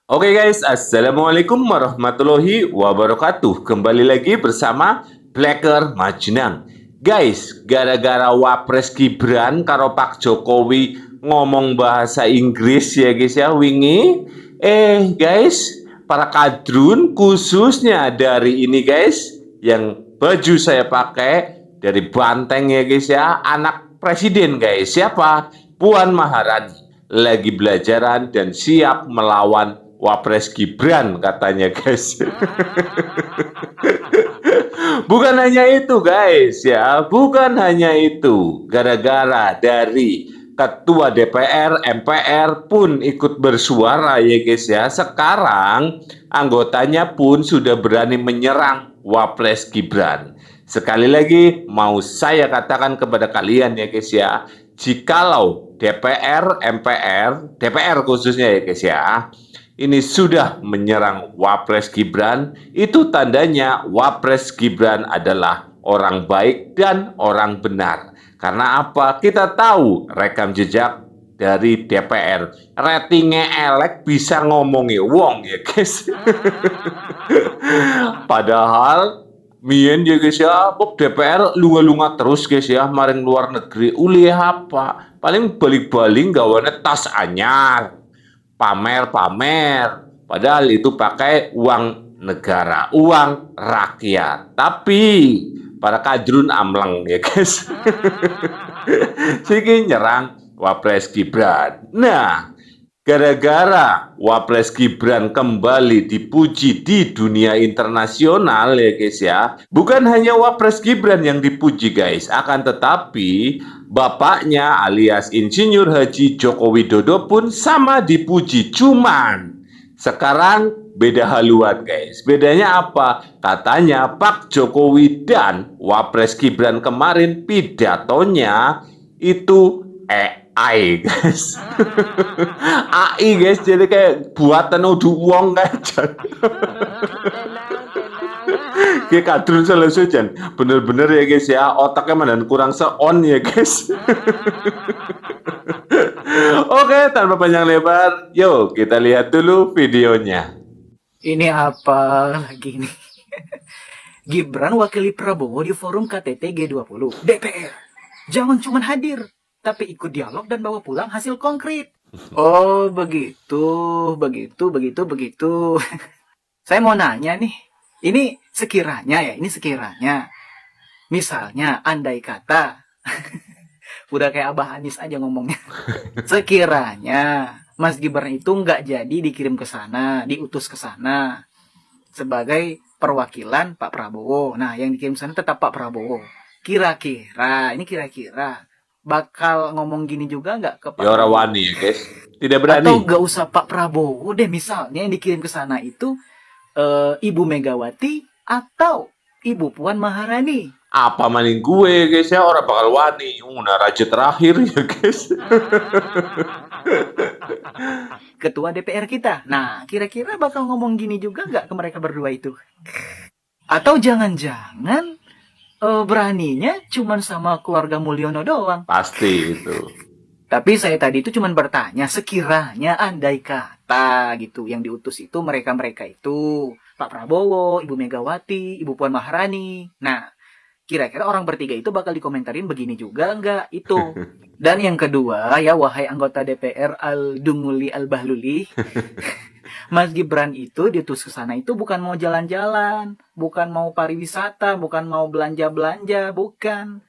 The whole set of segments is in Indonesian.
Oke guys, Assalamualaikum warahmatullahi wabarakatuh. Kembali lagi bersama Blacker Majnang. Guys, gara-gara Wapres Gibran karo Pak Jokowi ngomong bahasa Inggris ya guys ya wingi. Guys, para kadrun khususnya dari ini guys, yang baju saya pakai dari Banteng ya guys ya, anak presiden guys. Siapa? Puan Maharani lagi belajaran dan siap melawan Wapres Gibran katanya guys. Bukan hanya itu guys ya, bukan hanya itu. Gara-gara dari Ketua DPR, MPR pun ikut bersuara ya guys ya. Sekarang anggotanya pun sudah berani menyerang Wapres Gibran. Sekali lagi mau saya katakan kepada kalian ya guys ya, jikalau DPR, MPR, DPR khususnya ya guys ya, ini sudah menyerang Wapres Gibran, itu tandanya Wapres Gibran adalah orang baik dan orang benar. Karena apa? Kita tahu rekam jejak dari DPR. Ratingnya elek bisa ngomongi wong ya guys. Padahal Mien ya guys ya, Bob DPR lunga-lunga terus guys ya, maring luar negeri. Uli apa? Paling balik-balik gawane tas anyar, pamer-pamer. Padahal itu pakai uang negara, uang rakyat. Tapi para kadrun amleng ya guys. Siki nyerang Wapres Gibran. Nah, gara-gara Wapres Gibran kembali dipuji di dunia internasional ya guys ya. Bukan hanya Wapres Gibran yang dipuji guys, akan tetapi bapaknya alias Insinyur Haji Joko Widodo pun sama dipuji. Cuman sekarang beda haluan guys. Bedanya apa? Katanya Pak Jokowi dan Wapres Gibran kemarin pidatonya itu AI guys. AI guys, jadi kayak buatan udah uang aja. Kayak kadrun selesai jan. Bener-bener ya guys ya, otaknya mana kurang se-on ya guys. Oke, tanpa panjang lebar, yuk kita lihat dulu videonya. Ini apa lagi nih? Gibran wakili Prabowo di forum KTT G20. DPR, jangan cuma hadir, tapi ikut dialog dan bawa pulang hasil konkret. Oh, begitu. Saya mau nanya nih, ini sekiranya. Misalnya, andai kata, udah kayak Abah Anis aja ngomongnya. Sekiranya Mas Gibran itu nggak jadi dikirim ke sana, diutus ke sana sebagai perwakilan Pak Prabowo. Nah, yang dikirim sana tetap Pak Prabowo. Kira-kira bakal ngomong gini juga nggak ke Pak Ya orang Prabowo? wani ya guys, tidak Atau berani. nggak usah Pak Prabowo deh, misalnya yang dikirim ke sana itu Ibu Megawati atau Ibu Puan Maharani. Apa maning gue guys ya, orang bakal wani. Nah, raja terakhir ya guys. Ketua DPR kita. Nah, kira-kira bakal ngomong gini juga nggak ke mereka berdua itu? Atau jangan-jangan beraninya cuman sama keluarga Mulyono doang. Pasti itu. Tapi saya tadi itu cuman bertanya, sekiranya andai kata gitu, yang diutus itu mereka-mereka itu, Pak Prabowo, Ibu Megawati, Ibu Puan Maharani. Nah, kira-kira orang bertiga itu bakal dikomentarin begini juga nggak itu? Dan yang kedua, ya wahai anggota DPR Al-Dunguli Al-Bahluli, Mas Gibran itu diutus ke sana itu bukan mau jalan-jalan, bukan mau pariwisata, bukan mau belanja-belanja, bukan.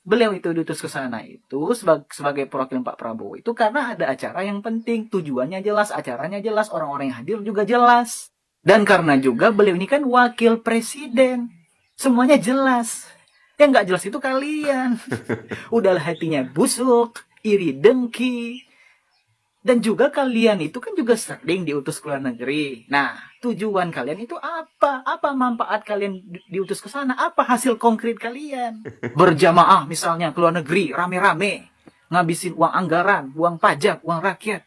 Beliau itu diutus ke sana itu sebagai perwakilan Pak Prabowo itu karena ada acara yang penting, tujuannya jelas, acaranya jelas, orang-orang yang hadir juga jelas. Dan karena juga beliau ini kan wakil presiden, semuanya jelas. Yang nggak jelas itu kalian. Udahlah hatinya busuk, iri dengki. Dan juga kalian itu kan juga sering diutus ke luar negeri. Nah, tujuan kalian itu apa? Apa manfaat kalian diutus ke sana? Apa hasil konkret kalian? Berjamaah misalnya ke luar negeri, rame-rame. Ngabisin uang anggaran, uang pajak, uang rakyat.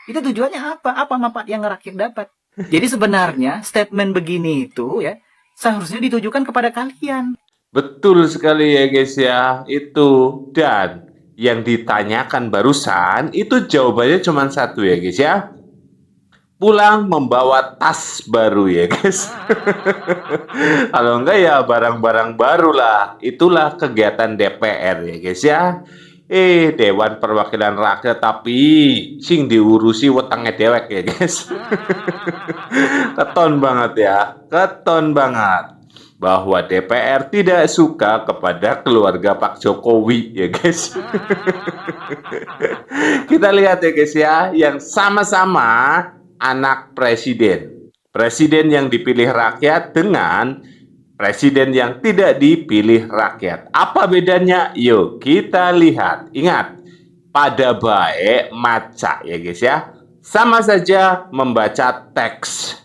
Itu tujuannya apa? Apa manfaat yang rakyat dapat? Jadi sebenarnya statement begini itu ya, seharusnya ditujukan kepada kalian. Betul sekali ya guys ya, itu. Dan yang ditanyakan barusan itu jawabannya cuma satu ya guys ya. pulang membawa tas baru ya guys. Kalau enggak ya barang-barang baru lah. Itulah kegiatan DPR ya guys ya. Dewan Perwakilan Rakyat tapi sing diurusi wetenge dewek ya guys. Keton banget ya, keton banget bahwa DPR tidak suka kepada keluarga Pak Jokowi ya guys. Kita lihat ya guys ya, yang sama-sama anak presiden. Presiden yang dipilih rakyat dengan presiden yang tidak dipilih rakyat. Apa bedanya? Yuk kita lihat. Ingat, pada baik maca ya guys ya. Sama saja membaca teks.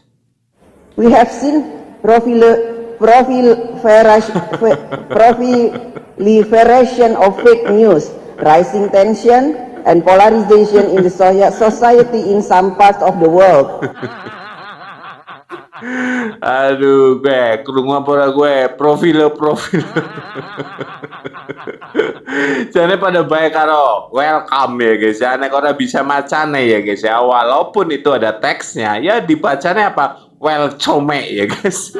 We have seen proliferation of fake news, rising tension, and polarization in the society in some parts of the world. Aduh, gue krungu apa gue profil. Jadi pada baik karo welcome ya guys ya. Nek ora bisa macane ya guys ya. Walaupun itu ada teksnya, ya dibacanya apa? Welcome ya guys.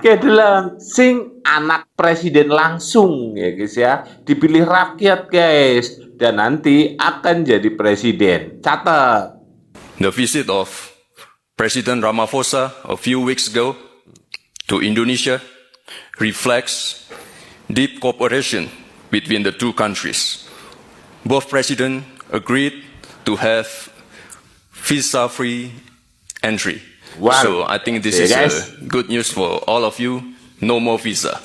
Kayak dalam sing anak presiden langsung ya guys ya. Dipilih rakyat guys. Dan nanti akan jadi presiden. Catat. The visit of President Ramaphosa a few weeks ago to Indonesia reflects deep cooperation between the two countries. Both presidents agreed to have visa-free entry. Wow. So I think this is good news for all of you. No more visa.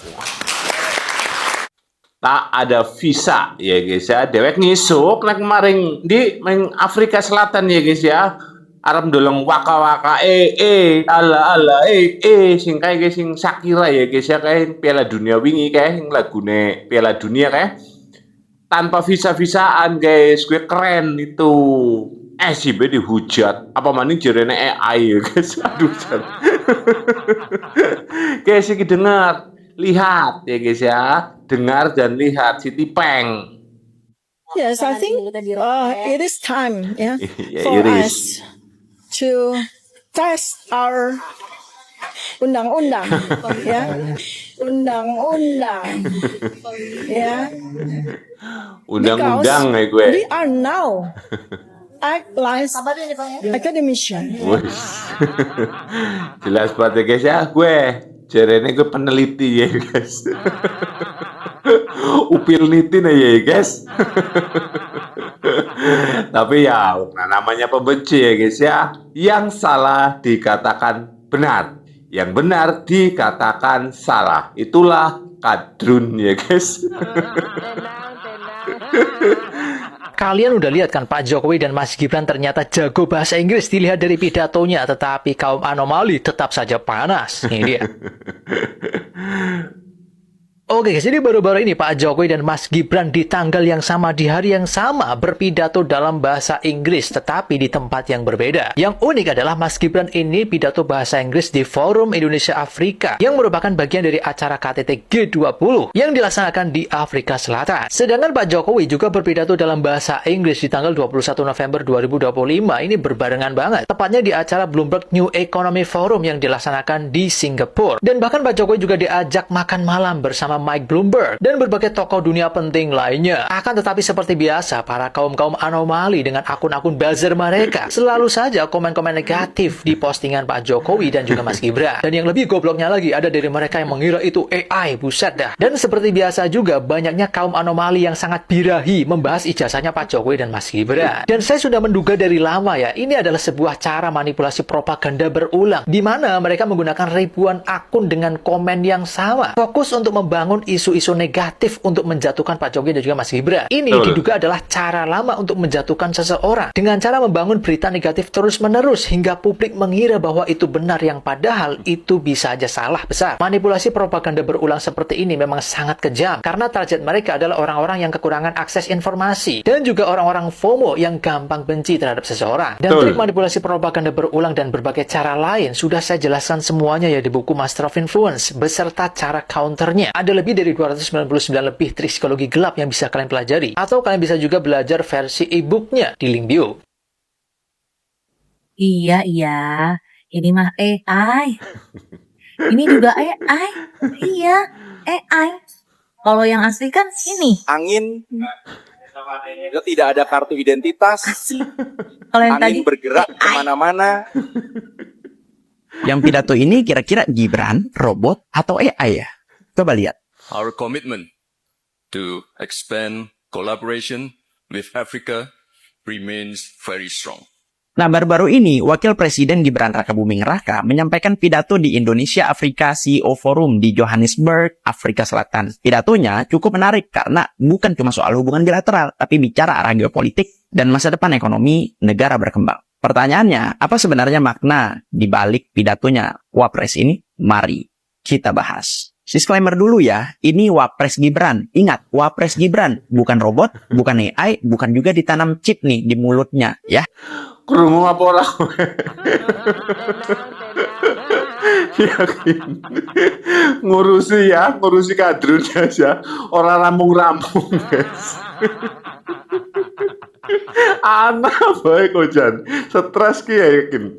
Tak ada visa ya guys ya. Dewek ngisuk nek maring di Afrika Selatan ya guys ya. Arep ndolong waka-waka ala sing kae guys sing Shakira ya guys ya kae Piala Dunia wingi kae sing lagune Piala Dunia kae tanpa visa-visaan guys, gue keren itu. Si B dihujat apa maning jarene AI ya guys. Aduh. Guys iki dengar, lihat ya guys ya. Dengar dan lihat si Tipeng. Yes, I think it is time Yeah, for it is. us to test our undang-undang, undang-undang, Undang-undang ya gue. we are now act like academician. Wih. Jelas banget ya guys ya. Gue jarene gue peneliti ya guys. Upil niti nih ya guys. Tapi ya namanya pembenci ya guys ya. Yang salah dikatakan benar, yang benar dikatakan salah. Itulah kadrun ya guys. Kalian udah lihat kan Pak Jokowi dan Mas Gibran ternyata jago bahasa Inggris dilihat dari pidatonya, tetapi kaum anomali tetap saja panas. Ini dia. Oke guys, jadi baru-baru ini Pak Jokowi dan Mas Gibran di tanggal yang sama, di hari yang sama berpidato dalam bahasa Inggris, tetapi di tempat yang berbeda. Yang unik adalah Mas Gibran ini pidato bahasa Inggris di Forum Indonesia Afrika, yang merupakan bagian dari acara KTT G20 yang dilaksanakan di Afrika Selatan. Sedangkan Pak Jokowi juga berpidato dalam bahasa Inggris di tanggal 21 November 2025, ini berbarengan banget. Tepatnya di acara Bloomberg New Economy Forum yang dilaksanakan di Singapura. Dan bahkan Pak Jokowi juga diajak makan malam bersama Mike Bloomberg dan berbagai tokoh dunia penting lainnya. Akan tetapi seperti biasa, para kaum-kaum anomali dengan akun-akun buzzer mereka selalu saja komen-komen negatif di postingan Pak Jokowi dan juga Mas Gibran. Dan yang lebih gobloknya lagi, ada dari mereka yang mengira itu AI, buset dah. Dan seperti biasa juga, banyaknya kaum anomali yang sangat birahi membahas ijazahnya Pak Jokowi dan Mas Gibran. Dan saya sudah menduga dari lama ya, ini adalah sebuah cara manipulasi propaganda berulang, di mana mereka menggunakan ribuan akun dengan komen yang sama, fokus untuk membangun isu-isu negatif untuk menjatuhkan Pak Jokowi dan juga Mas Gibran. Ini diduga adalah cara lama untuk menjatuhkan seseorang dengan cara membangun berita negatif terus-menerus hingga publik mengira bahwa itu benar, yang padahal itu bisa aja salah besar. Manipulasi propaganda berulang seperti ini memang sangat kejam karena target mereka adalah orang-orang yang kekurangan akses informasi dan juga orang-orang FOMO yang gampang benci terhadap seseorang. Dan trik manipulasi propaganda berulang dan berbagai cara lain sudah saya jelaskan semuanya ya di buku Master of Influence beserta cara counternya. Ada lebih dari 299 lebih trik psikologi gelap yang bisa kalian pelajari, atau kalian bisa juga belajar versi e-booknya di link bio. Iya, iya. Ini mah AI. Ini juga AI. Iya, AI. Kalau yang asli kan ini. Angin, itu tidak ada kartu identitas, Asli. Kalau yang tadi angin bergerak kemana-mana. Yang pidato ini kira-kira Gibran, robot, atau AI ya? Coba lihat. Our commitment to expand collaboration with Africa remains very strong. Nah, baru-baru ini, Wakil Presiden Gibran Rakabuming Raka menyampaikan pidato di Indonesia Afrika CEO Forum di Johannesburg, Afrika Selatan. Pidatonya cukup menarik karena bukan cuma soal hubungan bilateral, tapi bicara arah geopolitik dan masa depan ekonomi negara berkembang. Pertanyaannya, apa sebenarnya makna di balik pidatonya Wapres ini? Mari kita bahas. Disclaimer dulu ya, ini Wapres Gibran. Ingat, Wapres Gibran, bukan robot, bukan AI, bukan juga ditanam chip nih di mulutnya, ya. Krungu apa ora? Yakin. Ngurusi kadrunya ya. Orang rampung-rampung, guys. Anak baik Kojan. Stres ki ya yakin.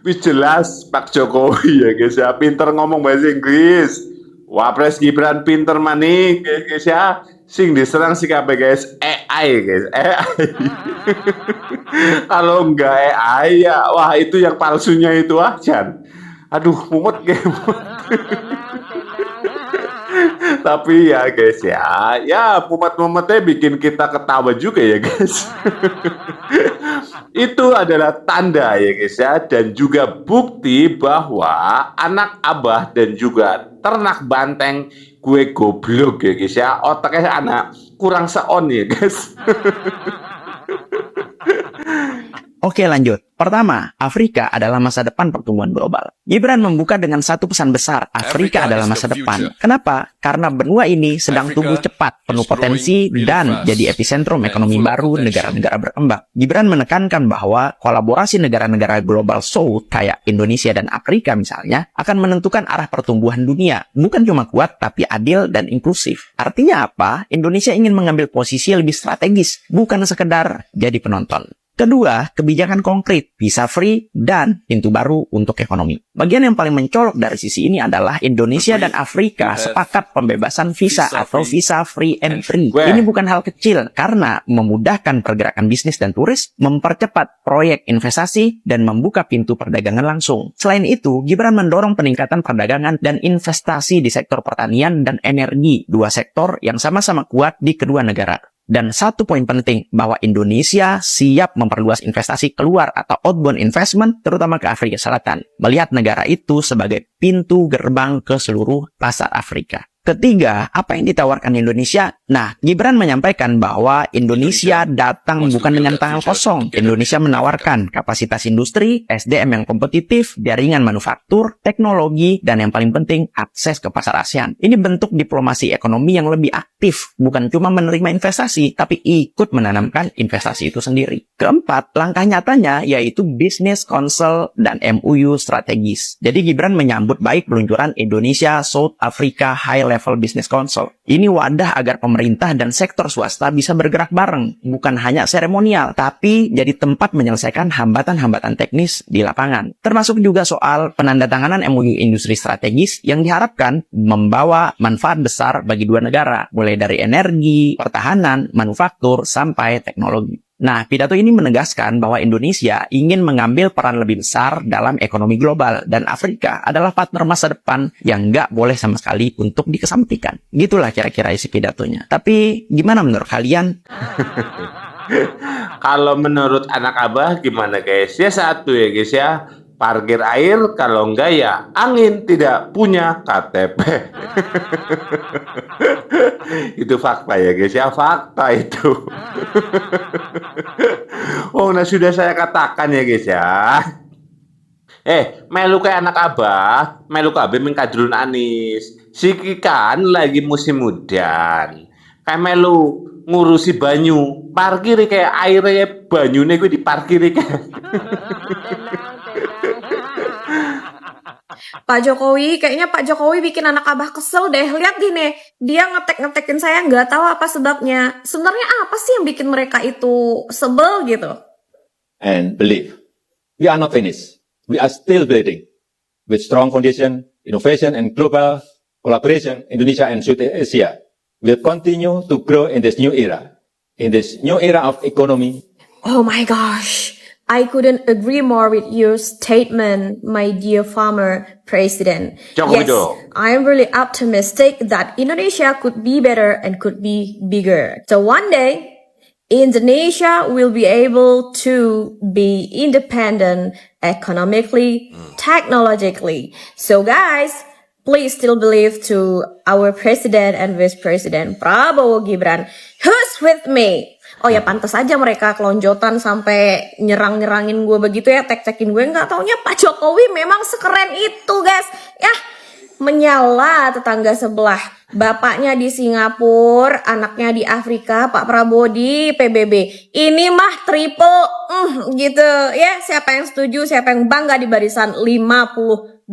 Wis jelas Pak Jokowi ya guys ya, pinter ngomong bahasa Inggris. Wapres Gibran pinter maning guys ya. Sing diserang si kabeh guys, AI guys, AI. Kalau enggak AI ya, wah itu yang palsunya itu Jan. Aduh, mumet guys. Tapi ya guys ya mumet-mumetnya bikin kita ketawa juga ya guys. Itu adalah tanda ya guys ya, dan juga bukti bahwa anak abah dan juga ternak banteng gue goblok ya guys ya, otaknya anak kurang seon ya guys. Oke lanjut. Pertama, Afrika adalah masa depan pertumbuhan global. Gibran membuka dengan satu pesan besar, Afrika adalah masa depan. Kenapa? Karena benua ini sedang tumbuh cepat, penuh potensi, dan jadi epicentrum ekonomi baru negara-negara berkembang. Gibran menekankan bahwa kolaborasi negara-negara global South kayak Indonesia dan Afrika misalnya akan menentukan arah pertumbuhan dunia. Bukan cuma kuat, tapi adil dan inklusif. Artinya apa? Indonesia ingin mengambil posisi lebih strategis, bukan sekedar jadi penonton. Kedua, kebijakan konkret, visa free, dan pintu baru untuk ekonomi. Bagian yang paling mencolok dari sisi ini adalah Indonesia dan Afrika sepakat pembebasan visa atau visa free entry. Ini bukan hal kecil karena memudahkan pergerakan bisnis dan turis, mempercepat proyek investasi, dan membuka pintu perdagangan langsung. Selain itu, Gibran mendorong peningkatan perdagangan dan investasi di sektor pertanian dan energi, dua sektor yang sama-sama kuat di kedua negara. Dan satu poin penting, bahwa Indonesia siap memperluas investasi keluar atau outbound investment, terutama ke Afrika Selatan. Melihat negara itu sebagai pintu gerbang ke seluruh pasar Afrika. Ketiga, apa yang ditawarkan Indonesia? Nah, Gibran menyampaikan bahwa Indonesia datang bukan dengan tangan kosong. Indonesia menawarkan kapasitas industri, SDM yang kompetitif, jaringan manufaktur, teknologi, dan yang paling penting, akses ke pasar ASEAN. Ini bentuk diplomasi ekonomi yang lebih aktif, bukan cuma menerima investasi, tapi ikut menanamkan investasi itu sendiri. Keempat, langkah nyatanya yaitu Business Council dan MOU strategis. Jadi Gibran menyambut baik peluncuran Indonesia South Africa High Level Business Council. Ini wadah agar pemerintah dan sektor swasta bisa bergerak bareng, bukan hanya seremonial, tapi jadi tempat menyelesaikan hambatan-hambatan teknis di lapangan. Termasuk juga soal penandatanganan MOU industri strategis yang diharapkan membawa manfaat besar bagi dua negara, mulai dari energi, pertahanan, manufaktur, sampai teknologi. Nah, pidato ini menegaskan bahwa Indonesia ingin mengambil peran lebih besar dalam ekonomi global dan Afrika adalah partner masa depan yang nggak boleh sama sekali untuk dikesampingkan. Gitulah kira-kira isi pidatonya. Tapi gimana menurut kalian? Kalau menurut anak abah gimana guys? Ya satu ya guys ya. Parkir air, kalau enggak ya angin, tidak punya KTP. Itu fakta ya guys ya, fakta itu. Oh, nah sudah saya katakan ya guys ya. Melu kayak anak abah, melu kabeh mengkadrun Anis. Siki kan lagi musim hujan. Kayak melu ngurusi banyu, parkir kayak airnya banyune gue diparkiri kayak. Pak Jokowi, kayaknya Pak Jokowi bikin anak abah kesel deh. Lihat gini, dia ngetek-ngetekin saya nggak tahu apa sebabnya. Sebenarnya apa sih yang bikin mereka itu sebel gitu? And believe we are not finished. We are still building. With strong foundation, innovation, and global collaboration, Indonesia and South Asia will continue to grow in this new era. In this new era of economy. Oh my gosh. I couldn't agree more with your statement, my dear former president. Joko Yes, Widodo. I am really optimistic that Indonesia could be better and could be bigger. So one day, Indonesia will be able to be independent economically, technologically. So guys, please still believe to our president and vice president Prabowo Gibran. Who's with me? Oh ya pantas aja mereka kelonjotan sampai nyerang-nyerangin gue begitu ya, tek-tekin gue. Nggak taunya Pak Jokowi memang sekeren itu guys. Ya, menyala tetangga sebelah. Bapaknya di Singapura, anaknya di Afrika, Pak Prabowo di PBB. Ini mah triple gitu ya. Siapa yang setuju, siapa yang bangga di barisan 58%.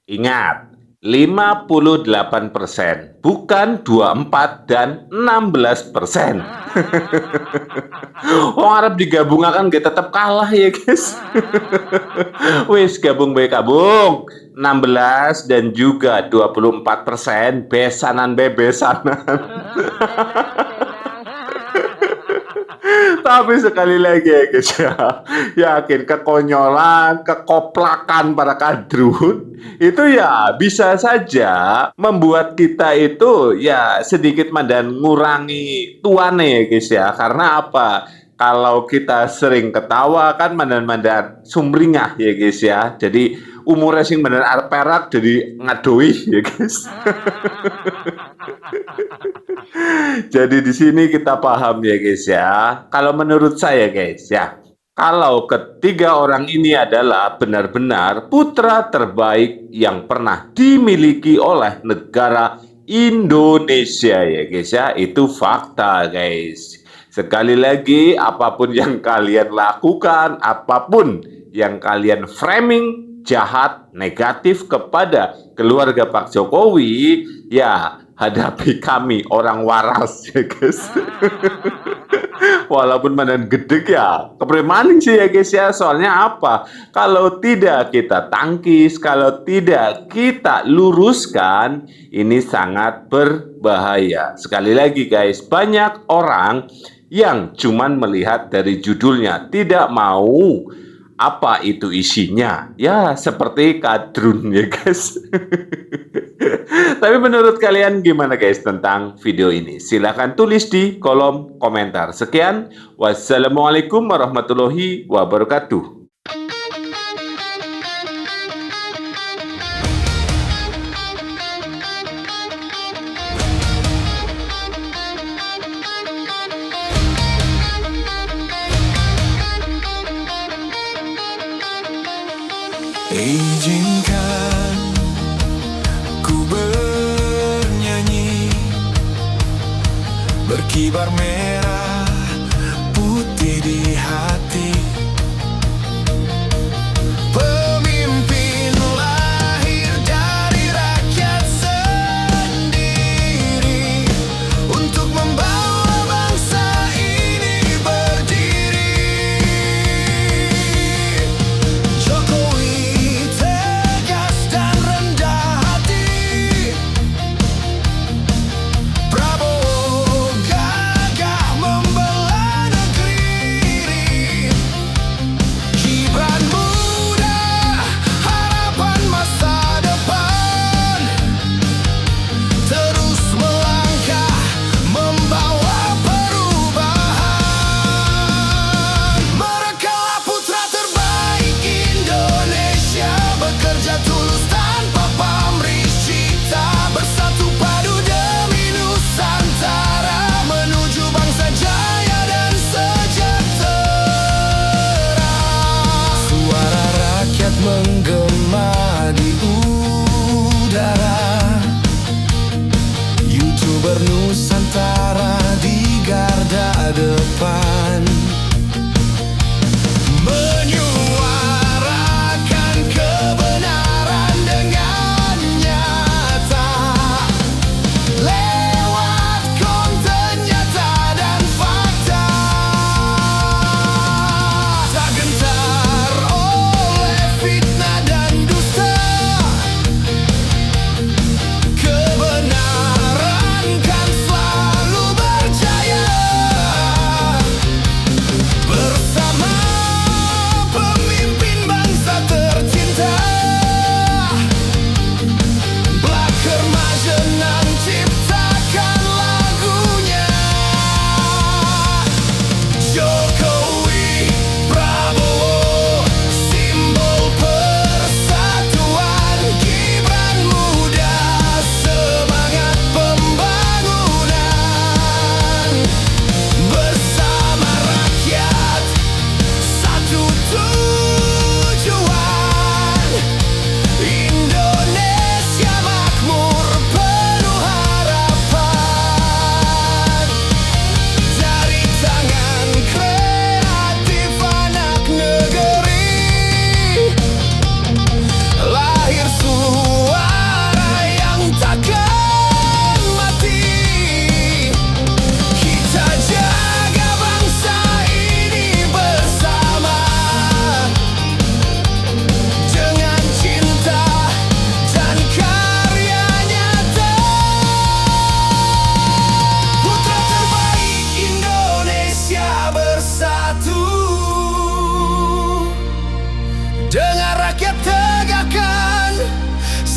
Ingat, 58%, bukan 24 dan 16%. Orang Arab digabungakan gak tetap kalah ya guys. Wis gabung baik gabung. 16 dan juga 24%, besanan besanan. Tapi sekali lagi ya guys ya, yakin kekonyolan, kekoplakan para kadrun itu ya bisa saja membuat kita itu ya sedikit mandan ngurangi tuane ya guys ya. Karena apa? Kalau kita sering ketawa kan mandan-mandan sumringah ya guys ya. Jadi umurnya sing mandan arep perak jadi ngadoi ya guys. Jadi di sini kita paham ya guys ya. Kalau menurut saya guys ya, kalau ketiga orang ini adalah benar-benar putra terbaik yang pernah dimiliki oleh negara Indonesia ya guys ya, itu fakta guys. Sekali lagi, apapun yang kalian lakukan, apapun yang kalian framing jahat, negatif kepada keluarga Pak Jokowi, ya hadapi kami orang waras ya guys. Walaupun badan gede ya, kepremaning sih ya guys ya. Soalnya apa? Kalau tidak kita tangkis, kalau tidak kita luruskan, ini sangat berbahaya. Sekali lagi guys, banyak orang yang cuman melihat dari judulnya, tidak mau apa itu isinya. Ya seperti kadrun ya guys. Tapi menurut kalian gimana guys tentang video ini? Silahkan tulis di kolom komentar. Sekian, wassalamualaikum warahmatullahi wabarakatuh. Izinkan ku bernyanyi, berkibar merah putih di hati. Pemimpin lahir dari rakyat sendiri, untuk membawa bangsa ini berdiri. Jokowi tegas dan rendah hati, Prabowo gagah membela negeri ini.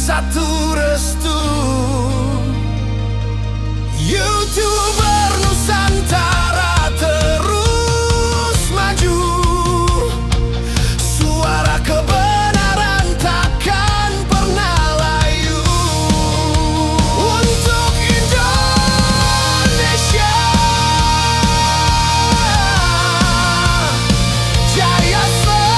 satu restu. YouTuber Nusantara terus maju, suara kebenaran takkan pernah layu. Untuk Indonesia jaya selamanya.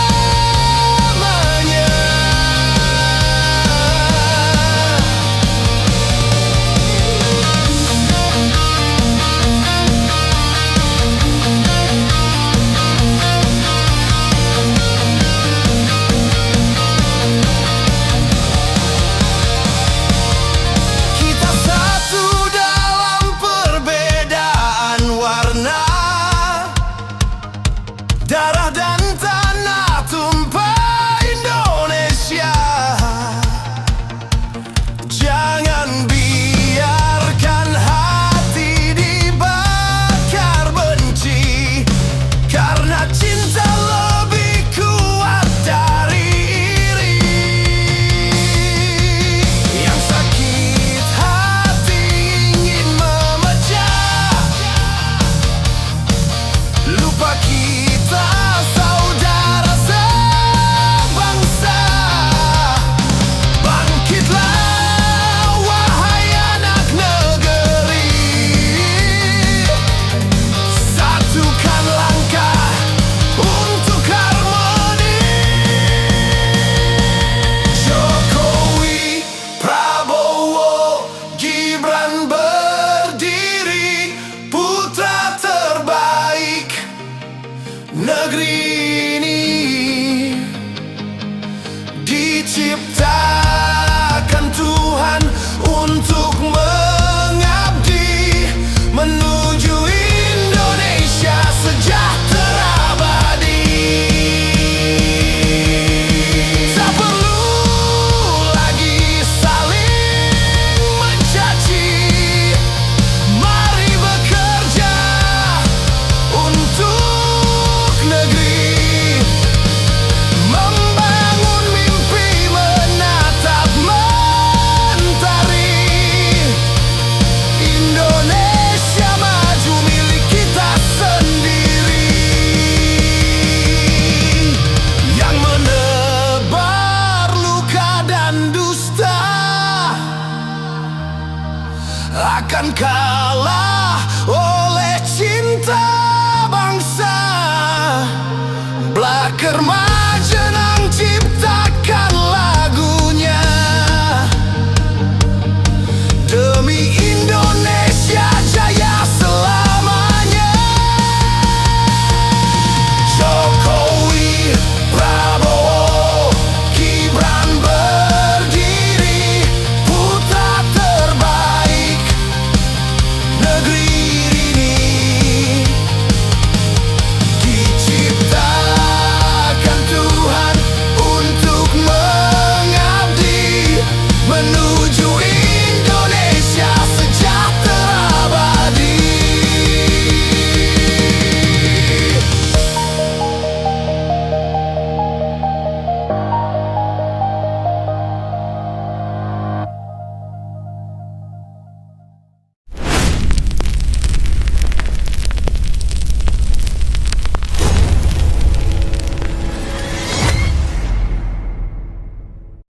Kita satu dalam perbedaan warna, darah dan tanah tumpah Indonesia. Jangan biarkan hati dibakar benci, karena cinta lebih kuat dari iri. Yang sakit hati ingin memecah, lupa kita saudara sebangsa. Bangkitlah wahai anak negeri, satukan langkah untuk harmoni. Jokowi, Prabowo, Gibran berdiri, putra terbaik negeri ini. Diciptakan Tuhan untuk mengabdi menuju Indonesia sejahtera abadi. Tak perlu lagi saling mencaci, mari bekerja untuk negeri, membangun mimpi, menatap mentari. Indonesia maju milik kita sendiri. Yang menebar luka dan dusta akan kalah oleh cinta bangsa. Blacker